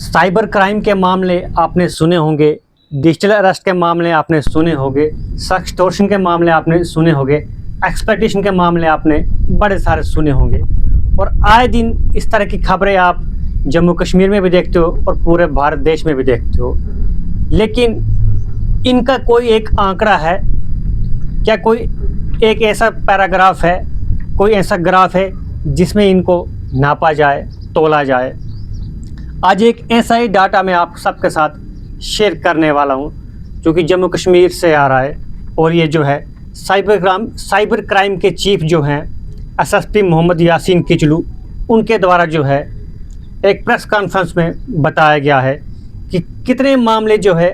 Cyber crime के मामले आपने सुने होंगे, डिजिटल अरेस्ट के मामले आपने सुने होंगे, सेक्सटॉर्शन के मामले आपने सुने होंगे, एक्सप्लॉयटेशन के मामले आपने बड़े सारे सुने होंगे। और आए दिन इस तरह की खबरें आप जम्मू कश्मीर में भी देखते हो और पूरे भारत देश में भी देखते हो। लेकिन इनका कोई एक आंकड़ा है क्या? कोई एक ऐसा पैराग्राफ है, कोई ऐसा ग्राफ है जिसमें इनको नापा जाए, तोला जाए? आज एक ऐसा ही डाटा मैं आप सबके साथ शेयर करने वाला हूं जो कि जम्मू कश्मीर से आ रहा है। और ये जो है साइबर क्राइम के चीफ जो हैं एसएसपी मोहम्मद यासीन किचलू, उनके द्वारा जो है एक प्रेस कॉन्फ्रेंस में बताया गया है कि कितने मामले जो है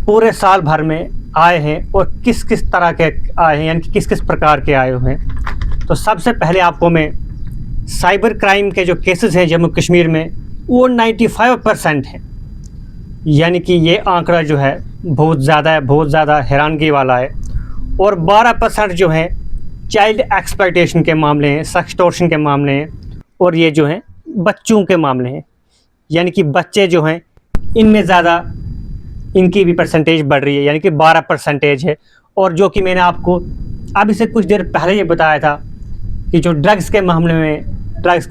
पूरे साल भर में आए हैं और किस किस तरह के आए हैं, यानी कि किस किस प्रकार के आए हुए हैं। तो सबसे पहले आपको मैं साइबर क्राइम के जो केसेस हैं जम्मू कश्मीर में वो 95% है, यानी कि ये आंकड़ा जो है बहुत ज़्यादा है, बहुत ज़्यादा हैरानगी वाला है। और 12% जो है चाइल्ड एक्सप्लॉयटेशन के मामले हैं, सेक्सटॉर्शन के मामले हैं, और ये जो हैं बच्चों के मामले हैं, यानी कि बच्चे जो हैं इनमें ज़्यादा इनकी भी परसेंटेज बढ़ रही है, यानी कि 12% है। और जो कि मैंने आपको अभी से कुछ देर पहले ये बताया था कि जो ड्रग्स के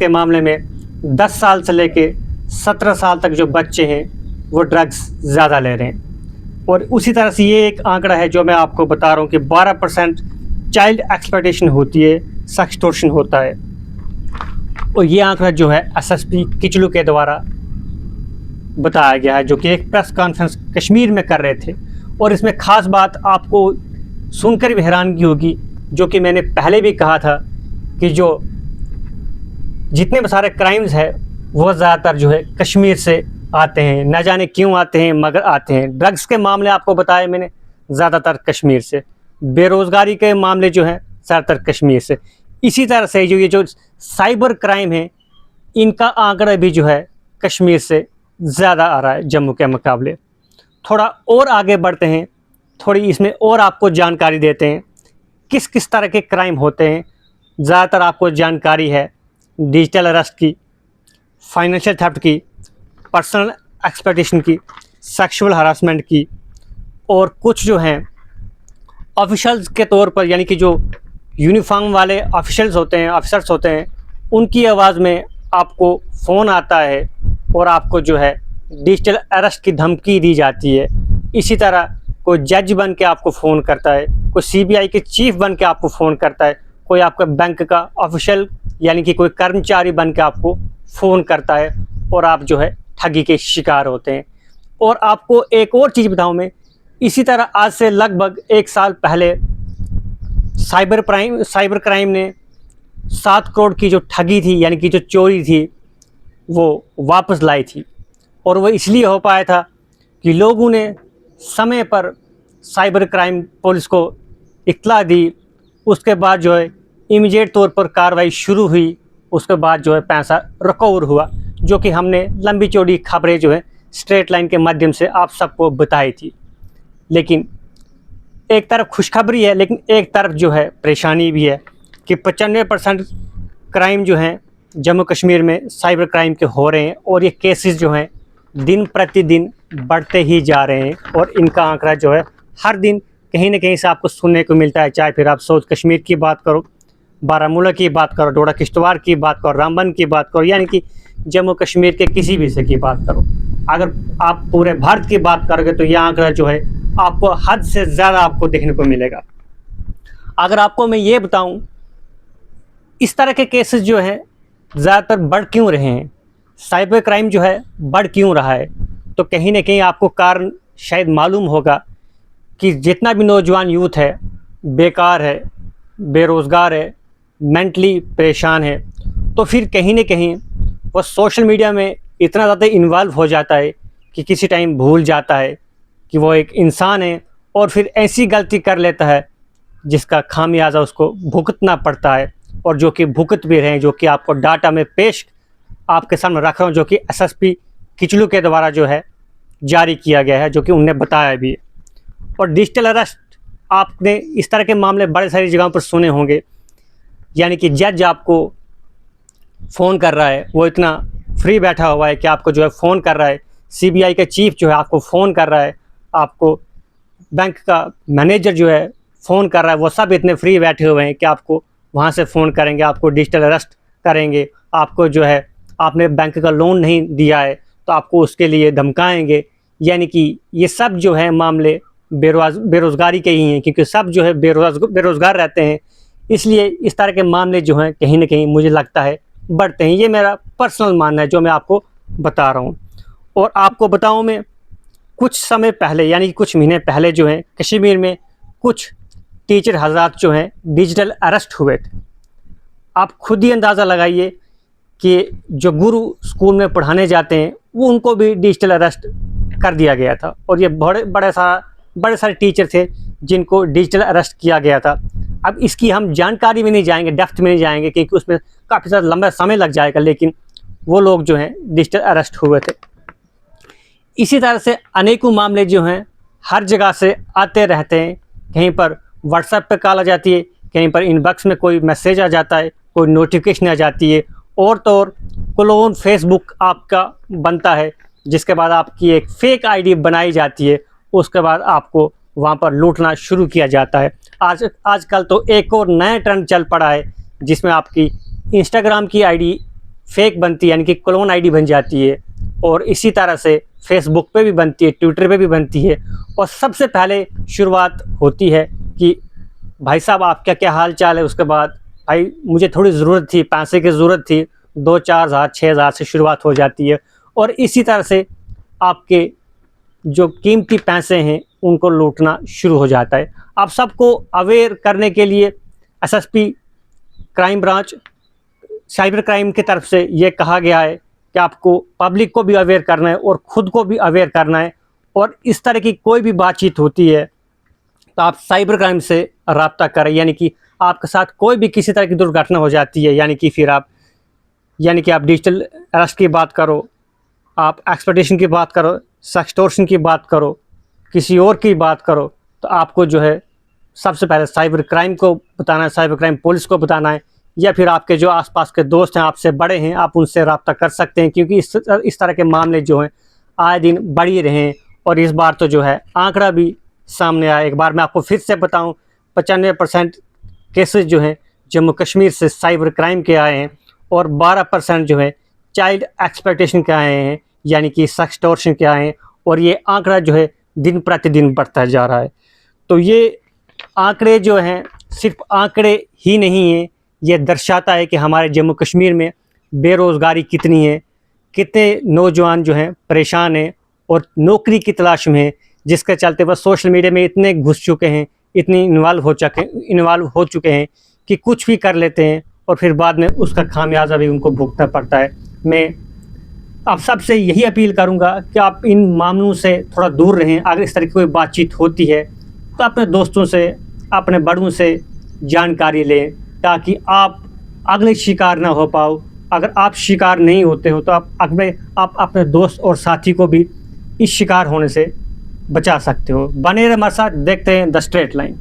मामले में 10 साल से लेके 17 साल तक जो बच्चे हैं वो ड्रग्स ज़्यादा ले रहे हैं। और उसी तरह से ये एक आंकड़ा है जो मैं आपको बता रहा हूँ कि 12% चाइल्ड एक्सप्लॉयटेशन होती है, सेक्सटॉर्शन होता है। और ये आंकड़ा जो है एसएसपी किचलू के द्वारा बताया गया है, जो कि एक प्रेस कॉन्फ्रेंस कश्मीर में कर रहे थे। और इसमें ख़ास बात आपको सुनकर भी हैरानगी होगी, जो कि मैंने पहले भी कहा था कि जो जितने भी सारे क्राइम्स हैं वो ज़्यादातर जो है कश्मीर से आते हैं। न जाने क्यों आते हैं, मगर आते हैं। ड्रग्स के मामले आपको बताए मैंने, ज़्यादातर कश्मीर से। बेरोज़गारी के मामले जो हैं ज़्यादातर कश्मीर से। इसी तरह से जो ये जो साइबर क्राइम है, इनका आंकड़ा भी जो है कश्मीर से ज़्यादा आ रहा है जम्मू के मुकाबले। थोड़ा और आगे बढ़ते हैं, थोड़ी इसमें और आपको जानकारी देते हैं किस किस तरह के क्राइम होते हैं। ज़्यादातर आपको जानकारी है डिजिटल अरेस्ट की, फाइनेंशियल थेफ्ट की, पर्सनल एक्सप्लॉयटेशन की, सेक्सुअल हरासमेंट की, और कुछ जो हैं ऑफिशियल्स के तौर पर, यानी कि जो यूनिफॉर्म वाले ऑफिशियल्स होते हैं, ऑफिसर्स होते हैं, उनकी आवाज़ में आपको फ़ोन आता है और आपको जो है डिजिटल अरेस्ट की धमकी दी जाती है। इसी तरह कोई जज बन के आपको फ़ोन करता है, कोई सीबीआई के चीफ बन के आपको फ़ोन करता है, कोई आपका बैंक का ऑफिशियल यानी कि कोई कर्मचारी बन के आपको फ़ोन करता है, और आप जो है ठगी के शिकार होते हैं। और आपको एक और चीज़ बताऊं मैं, इसी तरह आज से लगभग 1 साल पहले साइबर क्राइम ने 7 करोड़ की जो ठगी थी, यानी कि जो चोरी थी, वो वापस लाई थी। और वो इसलिए हो पाया था कि लोगों ने समय पर साइबर क्राइम पुलिस को इत्तला दी। उसके बाद जो है इमीडिएट तौर पर कार्रवाई शुरू हुई। उसके बाद जो है पैसा रिकवर हुआ, जो कि हमने लंबी चौड़ी खबरें जो है स्ट्रेट लाइन के माध्यम से आप सबको बताई थी। लेकिन एक तरफ खुशखबरी है, लेकिन एक तरफ जो है परेशानी भी है कि 95% क्राइम जो हैं जम्मू कश्मीर में साइबर क्राइम के हो रहे हैं। और ये केसेस जो हैं दिन प्रतिदिन बढ़ते ही जा रहे हैं। और इनका आंकड़ा जो है हर दिन कहीं ना कहीं से आपको सुनने को मिलता है। चाहे फिर आप साउथ कश्मीर की बात करो, बारामूला की बात करो, डोडा किश्तवाड़ की बात करो, रामबन की बात करो, यानी कि जम्मू कश्मीर के किसी भी हिस्से की बात करो। अगर आप पूरे भारत की बात करोगे तो यह आंकड़ा जो है आपको हद से ज़्यादा आपको देखने को मिलेगा। अगर आपको मैं ये बताऊं, इस तरह के केसेस जो हैं ज़्यादातर बढ़ क्यों रहे हैं, साइबर क्राइम जो है बढ़ क्यों रहा है, तो कहीं ना कहीं आपको कारण शायद मालूम होगा कि जितना भी नौजवान यूथ है बेकार है, बेरोज़गार है, मेंटली परेशान है, तो फिर कहीं ना कहीं वो सोशल मीडिया में इतना ज़्यादा इन्वॉल्व हो जाता है कि किसी टाइम भूल जाता है कि वो एक इंसान है, और फिर ऐसी गलती कर लेता है जिसका खामियाजा उसको भुगतना पड़ता है। और जो कि भुगत भी रहे हैं, जो कि आपको डाटा में पेश आपके सामने रख रहा हूँ, जो कि एसएसपी किचलू के द्वारा जो है जारी किया गया है, जो कि उन्होंने बताया भी है। और डिजिटल अरेस्ट, आपने इस तरह के मामले बड़े सारी जगहों पर सुने होंगे, यानी कि जज आपको फ़ोन कर रहा है, वो इतना फ्री बैठा हुआ है कि आपको जो है फ़ोन कर रहा है, सीबीआई का चीफ जो है आपको फ़ोन कर रहा है, आपको बैंक का मैनेजर जो है फ़ोन कर रहा है, वो सब इतने फ्री बैठे हुए हैं कि आपको वहाँ से फ़ोन करेंगे, आपको डिजिटल अरेस्ट करेंगे, आपको जो है आपने बैंक का लोन नहीं दिया है तो आपको उसके लिए धमकाएंगे। यानी कि ये सब जो है मामले बेरोज़गारी के ही हैं, क्योंकि सब जो है बेरोज़गार रहते हैं, इसलिए इस तरह के मामले जो हैं कहीं ना कहीं मुझे लगता है बढ़ते हैं। ये मेरा पर्सनल मानना है जो मैं आपको बता रहा हूँ। और आपको बताऊँ, मैं कुछ समय पहले यानी कुछ महीने पहले जो है कश्मीर में कुछ टीचर हज़रात जो हैं डिजिटल अरेस्ट हुए थे। आप खुद ही अंदाज़ा लगाइए कि जो गुरु स्कूल में पढ़ाने जाते हैं वो उनको भी डिजिटल अरेस्ट कर दिया गया था। और ये बड़े सारे टीचर थे जिनको डिजिटल अरेस्ट किया गया था। अब इसकी हम जानकारी में नहीं जाएंगे, डेप्थ में नहीं जाएंगे, क्योंकि उसमें काफ़ी ज़्यादा लंबा समय लग जाएगा, लेकिन वो लोग जो हैं डिजिटल अरेस्ट हुए थे। इसी तरह से अनेकों मामले जो हैं हर जगह से आते रहते हैं। कहीं पर व्हाट्सएप पे कॉल आ जाती है, कहीं पर इनबॉक्स में कोई मैसेज आ जाता है, कोई नोटिफिकेशन आ जाती है, और तो और क्लोन फेसबुक आपका बनता है, जिसके बाद आपकी एक फ़ेक आईडी बनाई जाती है, उसके बाद आपको वहाँ पर लूटना शुरू किया जाता है। आजकल तो एक और नया ट्रेंड चल पड़ा है जिसमें आपकी इंस्टाग्राम की आईडी फ़ेक बनती है, यानी कि क्लोन आईडी बन जाती है, और इसी तरह से फेसबुक पे भी बनती है, ट्विटर पे भी बनती है। और सबसे पहले शुरुआत होती है कि भाई साहब आपका क्या हाल चाल है, उसके बाद भाई मुझे थोड़ी ज़रूरत थी, पैसे की ज़रूरत थी, 2-4 हज़ार 6 हज़ार से शुरुआत हो जाती है। और इसी तरह से आपके जो कीमती पैसे हैं उनको लूटना शुरू हो जाता है। आप सबको अवेयर करने के लिए SSP crime branch cyber crime की तरफ से ये कहा गया है कि आपको पब्लिक को भी अवेयर करना है और ख़ुद को भी अवेयर करना है। और इस तरह की कोई भी बातचीत होती है तो आप साइबर क्राइम से रब्ता करें, यानी कि आपके साथ कोई भी किसी तरह की दुर्घटना हो जाती है, यानी कि फिर आप डिजिटल अरेस्ट की बात करो, आप एक्सप्लॉयटेशन की बात करो, सेक्सटोर्शन की बात करो, किसी और की बात करो, तो आपको जो है सबसे पहले साइबर क्राइम को बताना है, साइबर क्राइम पुलिस को बताना है, या फिर आपके जो आसपास के दोस्त हैं, आपसे बड़े हैं, आप उनसे रब्ता कर सकते हैं, क्योंकि इस तरह के मामले जो हैं आए दिन बढ़ ही रहे हैं। और इस बार तो जो है आंकड़ा भी सामने आया। एक बार मैं आपको फिर से बताऊं, 95% केसेस जो हैं जम्मू कश्मीर से साइबर क्राइम के आए हैं, और 12% जो है चाइल्ड एक्सप्लॉयटेशन के आए हैं, यानी कि सेक्सटोर्शन के आए हैं। और ये आंकड़ा जो है दिन प्रतिदिन बढ़ता जा रहा है। तो ये आंकड़े जो हैं सिर्फ आंकड़े ही नहीं हैं, ये दर्शाता है कि हमारे जम्मू कश्मीर में बेरोज़गारी कितनी है, कितने नौजवान जो हैं परेशान हैं और नौकरी की तलाश में हैं, जिसके चलते वह सोशल मीडिया में इतने घुस चुके हैं, इतने इन्वॉल्व हो चुके हैं कि कुछ भी कर लेते हैं और फिर बाद में उसका खामियाजा भी उनको भुगतना पड़ता है। मैं आप सबसे यही अपील करूंगा कि आप इन मामलों से थोड़ा दूर रहें। अगर इस तरह की कोई बातचीत होती है तो अपने दोस्तों से, अपने बड़ों से जानकारी लें, ताकि आप अगले शिकार ना हो पाओ। अगर आप शिकार नहीं होते हो तो आप अपने दोस्त और साथी को भी इस शिकार होने से बचा सकते हो। बने रहे हमारे साथ, देखते हैं द स्ट्रेट लाइन।